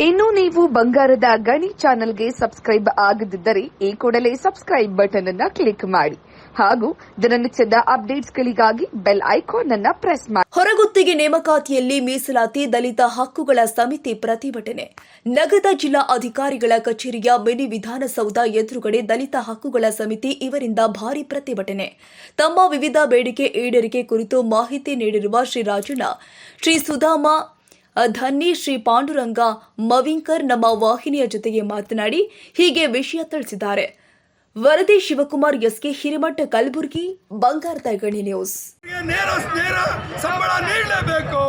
ಇನ್ನು ನೀವು ಬಂಗಾರದ ಗಣಿ ಚಾನೆಲ್ಗೆ ಸಬ್ಸ್ಕ್ರೈಬ್ ಆಗದಿದ್ದರೆ ಈ ಕೂಡಲೇ ಸಬ್ಸ್ಕ್ರೈಬ್ ಬಟನ್ ಅನ್ನು ಕ್ಲಿಕ್ ಮಾಡಿ ಹಾಗೂ ದಿನನಿತ್ಯದ ಅಪ್ಡೇಟ್ಸ್ಗಳಿಗಾಗಿ ಬೆಲ್ ಐಕಾನ್ ಅನ್ನು ಪ್ರೆಸ್ ಮಾಡಿ. ಹೊರಗುತ್ತಿಗೆ ನೇಮಕಾತಿಯಲ್ಲಿ ಮೀಸಲಾತಿ ದಲಿತ ಹಕ್ಕುಗಳ ಸಮಿತಿ ಪ್ರತಿಭಟನೆ. ನಗರದ ಜಿಲ್ಲಾ ಅಧಿಕಾರಿಗಳ ಕಚೇರಿಯ ಮಿನಿ ವಿಧಾನಸೌಧ ಎದುರುಗಡೆ ದಲಿತ ಹಕ್ಕುಗಳ ಸಮಿತಿ ಇವರಿಂದ ಭಾರೀ ಪ್ರತಿಭಟನೆ. ತಮ್ಮ ವಿವಿಧ ಬೇಡಿಕೆ ಈಡೇರಿಕೆ ಕುರಿತು ಮಾಹಿತಿ ನೀಡಿರುವ ಶ್ರೀ ರಾಜಣ್ಣ, ಶ್ರೀ ಸುಧಾಮ ಧನ್ನಿ, ಶ್ರೀ ಪಾಂಡುರಂಗ ಮವಿಂಕರ್ ನಮ್ಮ ವಾಹಿನಿಯ ಜೊತೆಗೆ ಮಾತನಾಡಿ ಹೀಗೆ ವಿಷಯ ತಿಳಿಸಿದ್ದಾರೆ. ವರದಿ ಶಿವಕುಮಾರ್ ಎಸ್ಕೆ, ಹಿರೇಮಠ, ಕಲಬುರಗಿ, ಬಂಗಾರದ ಗಣಿ ನ್ಯೂಸ್. ಸಂಬಳ ನೀಡಲೇಬೇಕು,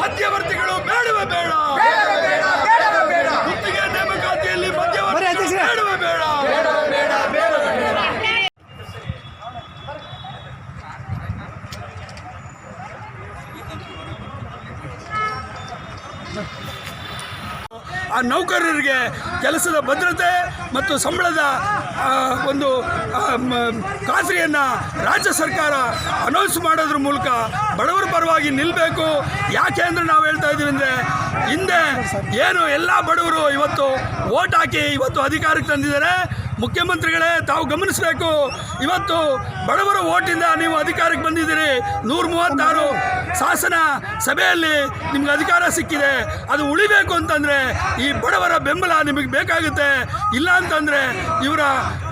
ಮಧ್ಯವರ್ತಿಗಳು ಬೇಡವೇ ಬೇಡ, ಗುತ್ತಿಗೆ ನೇಮಕಾತಿಯಲ್ಲಿ ಮಧ್ಯವರ್ತಿಗಳು ಬೇಡವೇ ಬೇಡ. ಆ ನೌಕರರಿಗೆ ಕೆಲಸದ ಭದ್ರತೆ ಮತ್ತು ಸಂಬಳದ ಒಂದು ಖಾತ್ರಿಯನ್ನು ರಾಜ್ಯ ಸರ್ಕಾರ ಅನೌನ್ಸ್ ಮಾಡೋದ್ರ ಮೂಲಕ ಬಡವರ ಪರವಾಗಿ ನಿಲ್ಲಬೇಕು. ಯಾಕೆ ಅಂದರೆ ನಾವು ಹೇಳ್ತಾ ಇದ್ದೀವಿ ಅಂದರೆ, ಹಿಂದೆ ಏನು ಎಲ್ಲ ಬಡವರು ಇವತ್ತು ವೋಟ್ ಹಾಕಿ ಇವತ್ತು ಅಧಿಕಾರಕ್ಕೆ ತಂದಿದ್ದಾರೆ. ಮುಖ್ಯಮಂತ್ರಿಗಳೇ, ತಾವು ಗಮನಿಸಬೇಕು. ಇವತ್ತು ಬಡವರ ಓಟಿಂದ ನೀವು ಅಧಿಕಾರಕ್ಕೆ ಬಂದಿದ್ದೀರಿ. 136 ಶಾಸನ ಸಭೆಯಲ್ಲಿ ನಿಮ್ಗೆ ಅಧಿಕಾರ ಸಿಕ್ಕಿದೆ. ಅದು ಉಳಿಬೇಕು ಅಂತಂದರೆ ಈ ಬಡವರ ಬೆಂಬಲ ನಿಮಗೆ ಬೇಕಾಗುತ್ತೆ. ಇಲ್ಲ ಅಂತಂದರೆ ಇವರ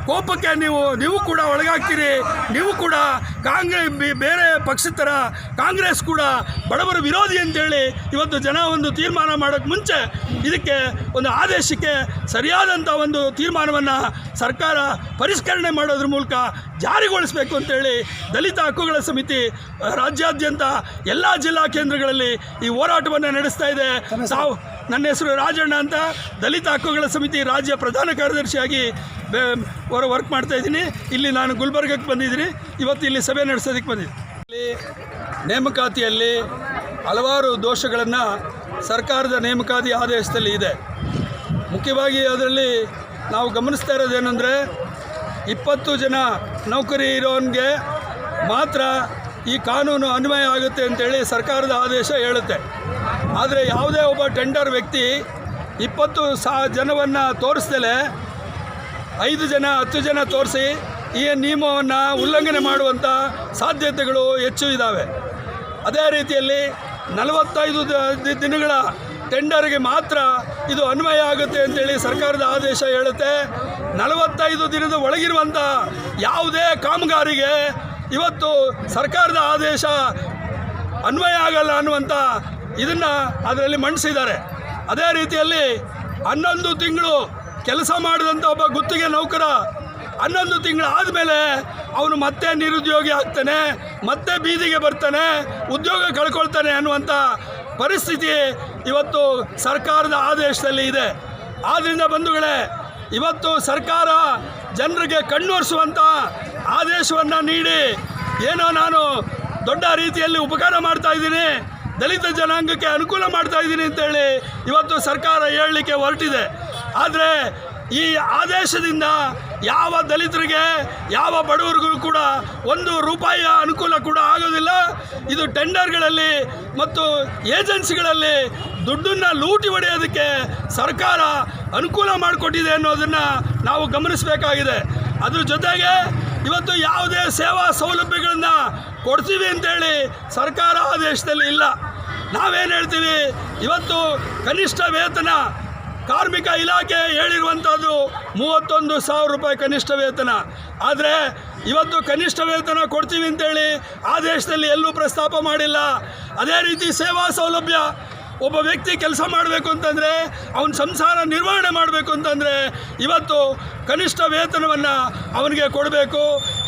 ಕೋಪಕ್ಕೆ ನೀವು ಕೂಡ ಒಳಗಾಗ್ತೀರಿ. ನೀವು ಕೂಡ ಬೇರೆ ಪಕ್ಷದ ಥರ ಕಾಂಗ್ರೆಸ್ ಕೂಡ ಬಡವರ ವಿರೋಧಿ ಅಂತೇಳಿ ಇವತ್ತು ಜನ ಒಂದು ತೀರ್ಮಾನ ಮಾಡೋಕ್ಕೆ ಮುಂಚೆ ಇದಕ್ಕೆ ಒಂದು ಆದೇಶಕ್ಕೆ ಸರಿಯಾದಂಥ ಒಂದು ತೀರ್ಮಾನವನ್ನು ಸರ್ಕಾರ ಪರಿಷ್ಕರಣೆ ಮಾಡೋದ್ರ ಮೂಲಕ ಜಾರಿಗೊಳಿಸಬೇಕು ಅಂತೇಳಿ ದಲಿತ ಹಕ್ಕುಗಳ ಸಮಿತಿ ರಾಜ್ಯಾದ್ಯಂತ ಎಲ್ಲ ಜಿಲ್ಲಾ ಕೇಂದ್ರಗಳಲ್ಲಿ ಈ ಹೋರಾಟವನ್ನು ನಡೆಸ್ತಾ ಇದೆ. ನನ್ನ ಹೆಸರು ರಾಜಣ್ಣ ಅಂತ, ದಲಿತ ಹಕ್ಕುಗಳ ಸಮಿತಿ ರಾಜ್ಯ ಪ್ರಧಾನ ಕಾರ್ಯದರ್ಶಿಯಾಗಿ ವರ್ಕ್ ಮಾಡ್ತಾ ಇದ್ದೀನಿ. ಇಲ್ಲಿ ನಾನು ಗುಲ್ಬರ್ಗಕ್ಕೆ ಬಂದಿದ್ದೀನಿ. ಇವತ್ತು ಇಲ್ಲಿ ಸಭೆ ನಡೆಸೋದಕ್ಕೆ ಬಂದಿದ್ದೀನಿ. ಇಲ್ಲಿ ನೇಮಕಾತಿಯಲ್ಲಿ ಹಲವಾರು ದೋಷಗಳನ್ನು ಸರ್ಕಾರದ ನೇಮಕಾತಿ ಆದೇಶದಲ್ಲಿ ಇದೆ. ಮುಖ್ಯವಾಗಿ ಅದರಲ್ಲಿ ನಾವು ಗಮನಿಸ್ತಾ ಇರೋದೇನೆಂದರೆ, 20 ಜನ ನೌಕರಿ ಇರೋನಿಗೆ ಮಾತ್ರ ಈ ಕಾನೂನು ಅನ್ವಯ ಆಗುತ್ತೆ ಅಂತೇಳಿ ಸರ್ಕಾರದ ಆದೇಶ ಹೇಳುತ್ತೆ. ಆದರೆ ಯಾವುದೇ ಒಬ್ಬ ಟೆಂಡರ್ ವ್ಯಕ್ತಿ 20 ಜನವನ್ನು ತೋರಿಸ್ದಲೇ 5 ಜನ 10 ಜನ ತೋರಿಸಿ ಈ ನಿಯಮವನ್ನು ಉಲ್ಲಂಘನೆ ಮಾಡುವಂಥ ಸಾಧ್ಯತೆಗಳು ಹೆಚ್ಚು ಇದ್ದಾವೆ. ಅದೇ ರೀತಿಯಲ್ಲಿ 45 ದಿನಗಳ ಟೆಂಡರ್ಗೆ ಮಾತ್ರ ಇದು ಅನ್ವಯ ಆಗುತ್ತೆ ಅಂತೇಳಿ ಸರ್ಕಾರದ ಆದೇಶ ಹೇಳುತ್ತೆ. 45 ದಿನದ ಒಳಗಿರುವಂಥ ಯಾವುದೇ ಕಾಮಗಾರಿಗೆ ಇವತ್ತು ಸರ್ಕಾರದ ಆದೇಶ ಅನ್ವಯ ಆಗಲ್ಲ ಅನ್ನುವಂಥ ಇದನ್ನು ಅದರಲ್ಲಿ ಮಂಡಿಸಿದ್ದಾರೆ. ಅದೇ ರೀತಿಯಲ್ಲಿ 11 ತಿಂಗಳು ಕೆಲಸ ಮಾಡಿದಂಥ ಒಬ್ಬ ಗುತ್ತಿಗೆ ನೌಕರ 11 ತಿಂಗಳು ಆದಮೇಲೆ ಅವನು ಮತ್ತೆ ನಿರುದ್ಯೋಗಿ ಆಗ್ತಾನೆ, ಮತ್ತೆ ಬೀದಿಗೆ ಬರ್ತಾನೆ, ಉದ್ಯೋಗ ಕಳ್ಕೊಳ್ತಾನೆ ಅನ್ನುವಂಥ ಪರಿಸ್ಥಿತಿ ಇವತ್ತು ಸರ್ಕಾರದ ಆದೇಶದಲ್ಲಿ ಇದೆ. ಆದ್ದರಿಂದ ಬಂಧುಗಳೇ, ಇವತ್ತು ಸರ್ಕಾರ ಜನರಿಗೆ ಕಣ್ಣೊರೆಸುವಂಥ ಆದೇಶವನ್ನು ನೀಡಿ ಏನೋ ನಾನು ದೊಡ್ಡ ರೀತಿಯಲ್ಲಿ ಉಪಕಾರ ಮಾಡ್ತಾ ಇದ್ದೀನಿ, ದಲಿತ ಜನಾಂಗಕ್ಕೆ ಅನುಕೂಲ ಮಾಡ್ತಾ ಇದ್ದೀನಿ ಅಂತೇಳಿ ಇವತ್ತು ಸರ್ಕಾರ ಹೇಳಲಿಕ್ಕೆ ಹೊರಟಿದೆ. ಆದರೆ ಈ ಆದೇಶದಿಂದ ಯಾವ ದಲಿತರಿಗೆ ಯಾವ ಬಡವರಿಗೂ ಕೂಡ 1 ರೂಪಾಯಿಯ ಅನುಕೂಲ ಕೂಡ ಆಗೋದಿಲ್ಲ. ಇದು ಟೆಂಡರ್ಗಳಲ್ಲಿ ಮತ್ತು ಏಜೆನ್ಸಿಗಳಲ್ಲಿ ದುಡ್ಡನ್ನು ಲೂಟಿ ಹೊಡೆಯೋದಕ್ಕೆ ಸರ್ಕಾರ ಅನುಕೂಲ ಮಾಡಿಕೊಟ್ಟಿದೆ ಅನ್ನೋದನ್ನು ನಾವು ಗಮನಿಸಬೇಕಾಗಿದೆ. ಅದ್ರ ಜೊತೆಗೆ ಇವತ್ತು ಯಾವುದೇ ಸೇವಾ ಸೌಲಭ್ಯಗಳನ್ನು ಕೊಡ್ತೀವಿ ಅಂತೇಳಿ ಸರ್ಕಾರ ಆದೇಶದಲ್ಲಿ ಇಲ್ಲ. ನಾವೇನು ಹೇಳ್ತೀವಿ, ಇವತ್ತು ಕನಿಷ್ಠ ವೇತನ ಕಾರ್ಮಿಕ ಇಲಾಖೆ ಹೇಳಿರುವಂಥದ್ದು 31,000 ರೂಪಾಯಿ ಕನಿಷ್ಠ ವೇತನ. ಆದರೆ ಇವತ್ತು ಕನಿಷ್ಠ ವೇತನ ಕೊಡ್ತೀವಿ ಅಂತೇಳಿ ಆದೇಶದಲ್ಲಿ ಎಲ್ಲೂ ಪ್ರಸ್ತಾಪ ಮಾಡಿಲ್ಲ. ಅದೇ ರೀತಿ ಸೇವಾ ಸೌಲಭ್ಯ, ಒಬ್ಬ ವ್ಯಕ್ತಿ ಕೆಲಸ ಮಾಡಬೇಕು ಅಂತಂದರೆ, ಅವನ ಸಂಸಾರ ನಿರ್ವಹಣೆ ಮಾಡಬೇಕು ಅಂತಂದರೆ ಇವತ್ತು ಕನಿಷ್ಠ ವೇತನವನ್ನು ಅವನಿಗೆ ಕೊಡಬೇಕು,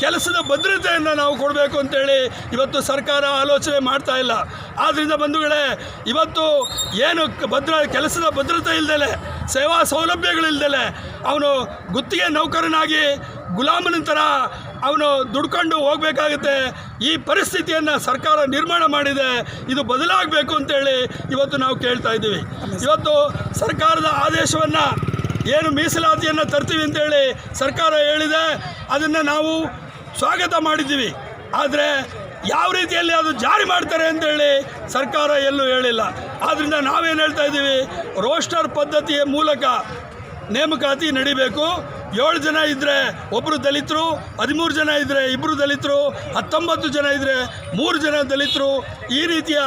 ಕೆಲಸದ ಭದ್ರತೆಯನ್ನು ನಾವು ಕೊಡಬೇಕು ಅಂತೇಳಿ ಇವತ್ತು ಸರ್ಕಾರ ಆಲೋಚನೆ ಮಾಡ್ತಾ ಇಲ್ಲ. ಆದ್ದರಿಂದ ಬಂಧುಗಳೇ, ಇವತ್ತು ಏನು ಕೆಲಸದ ಭದ್ರತೆ ಇಲ್ಲದೆ, ಸೇವಾ ಸೌಲಭ್ಯಗಳಿಲ್ಲದೆ ಅವನು ಗುತ್ತಿಗೆ ನೌಕರನಾಗಿ ಗುಲಾಮನ ಥರ ಅವನು ದುಡ್ಕೊಂಡು ಹೋಗಬೇಕಾಗುತ್ತೆ. ಈ ಪರಿಸ್ಥಿತಿಯನ್ನು ಸರ್ಕಾರ ನಿರ್ಮಾಣ ಮಾಡಿದೆ. ಇದು ಬದಲಾಗಬೇಕು ಅಂತೇಳಿ ಇವತ್ತು ನಾವು ಕೇಳ್ತಾ ಇದ್ದೀವಿ. ಇವತ್ತು ಸರ್ಕಾರದ ಆದೇಶವನ್ನು ಏನು ಮೀಸಲಾತಿಯನ್ನು ತರ್ತೀವಿ ಅಂತೇಳಿ ಸರ್ಕಾರ ಹೇಳಿದೆ, ಅದನ್ನು ನಾವು ಸ್ವಾಗತ ಮಾಡಿದ್ದೀವಿ. ಆದರೆ ಯಾವ ರೀತಿಯಲ್ಲಿ ಅದು ಜಾರಿ ಮಾಡ್ತಾರೆ ಅಂತೇಳಿ ಸರ್ಕಾರ ಎಲ್ಲೂ ಹೇಳಿಲ್ಲ. ಆದ್ದರಿಂದ ನಾವೇನು ಹೇಳ್ತಾ ಇದ್ದೀವಿ, ರೋಸ್ಟರ್ ಪದ್ಧತಿಯ ಮೂಲಕ ನೇಮಕಾತಿ ನಡಿಬೇಕು. 7 ಜನ ಇದ್ದರೆ ಒಬ್ಬರು ದಲಿತರು, 13 ಜನ ಇದ್ದರೆ 2 ದಲಿತರು, 19 ಜನ ಇದ್ದರೆ 3 ಜನ ದಲಿತರು, ಈ ರೀತಿಯ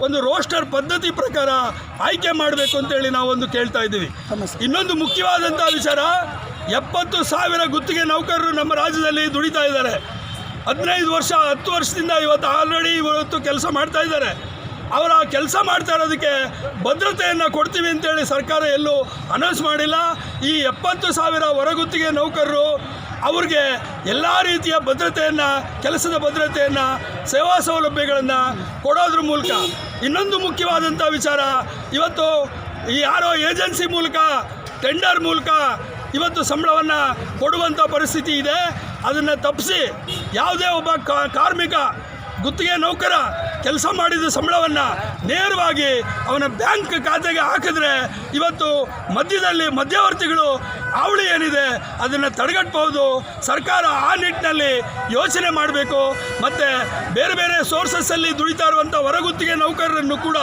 ಒಂದು ರೋಸ್ಟರ್ ಪದ್ಧತಿ ಪ್ರಕಾರ ಆಯ್ಕೆ ಮಾಡಬೇಕು ಅಂತೇಳಿ ನಾವೊಂದು ಕೇಳ್ತಾ ಇದ್ದೀವಿ. ಇನ್ನೊಂದು ಮುಖ್ಯವಾದಂಥ ವಿಚಾರ, 70,000 ಗುತ್ತಿಗೆ ನೌಕರರು ನಮ್ಮ ರಾಜ್ಯದಲ್ಲಿ ದುಡಿತಾ ಇದ್ದಾರೆ. 15 ವರ್ಷ 10 ವರ್ಷದಿಂದ ಇವತ್ತು ಕೆಲಸ ಮಾಡ್ತಾ ಇದ್ದಾರೆ. ಅವರ ಕೆಲಸ ಮಾಡ್ತಾ ಇರೋದಕ್ಕೆ ಭದ್ರತೆಯನ್ನು ಕೊಡ್ತೀವಿ ಅಂತೇಳಿ ಸರ್ಕಾರ ಎಲ್ಲೂ ಅನೌನ್ಸ್ ಮಾಡಿಲ್ಲ. ಈ 70,000 ಹೊರಗುತ್ತಿಗೆ ನೌಕರರು ಅವ್ರಿಗೆ ಎಲ್ಲ ರೀತಿಯ ಭದ್ರತೆಯನ್ನು, ಕೆಲಸದ ಭದ್ರತೆಯನ್ನು, ಸೇವಾ ಸೌಲಭ್ಯಗಳನ್ನು ಕೊಡೋದ್ರ ಮೂಲಕ. ಇನ್ನೊಂದು ಮುಖ್ಯವಾದಂಥ ವಿಚಾರ, ಇವತ್ತು ಈ ಯಾರೋ ಏಜೆನ್ಸಿ ಮೂಲಕ, ಟೆಂಡರ್ ಮೂಲಕ ಇವತ್ತು ಸಂಬಳವನ್ನು ಕೊಡುವಂಥ ಪರಿಸ್ಥಿತಿ ಇದೆ. ಅದನ್ನು ತಪ್ಪಿಸಿ ಯಾವುದೇ ಒಬ್ಬ ಕಾರ್ಮಿಕ, ಗುತ್ತಿಗೆ ನೌಕರ ಕೆಲಸ ಮಾಡಿದ ಸಂಬಳವನ್ನು ನೇರವಾಗಿ ಅವನ ಬ್ಯಾಂಕ್ ಖಾತೆಗೆ ಹಾಕಿದ್ರೆ ಇವತ್ತು ಮಧ್ಯದಲ್ಲಿ ಮಧ್ಯವರ್ತಿಗಳು ಹಾವಳಿ ಏನಿದೆ ಅದನ್ನು ತಡೆಗಟ್ಟಬಹುದು. ಸರ್ಕಾರ ಆ ನಿಟ್ಟಿನಲ್ಲಿ ಯೋಚನೆ ಮಾಡಬೇಕು. ಮತ್ತು ಬೇರೆ ಬೇರೆ ಸೋರ್ಸಸ್ಸಲ್ಲಿ ದುಡಿತಾ ಇರುವಂಥ ಹೊರಗುತ್ತಿಗೆ ನೌಕರರನ್ನು ಕೂಡ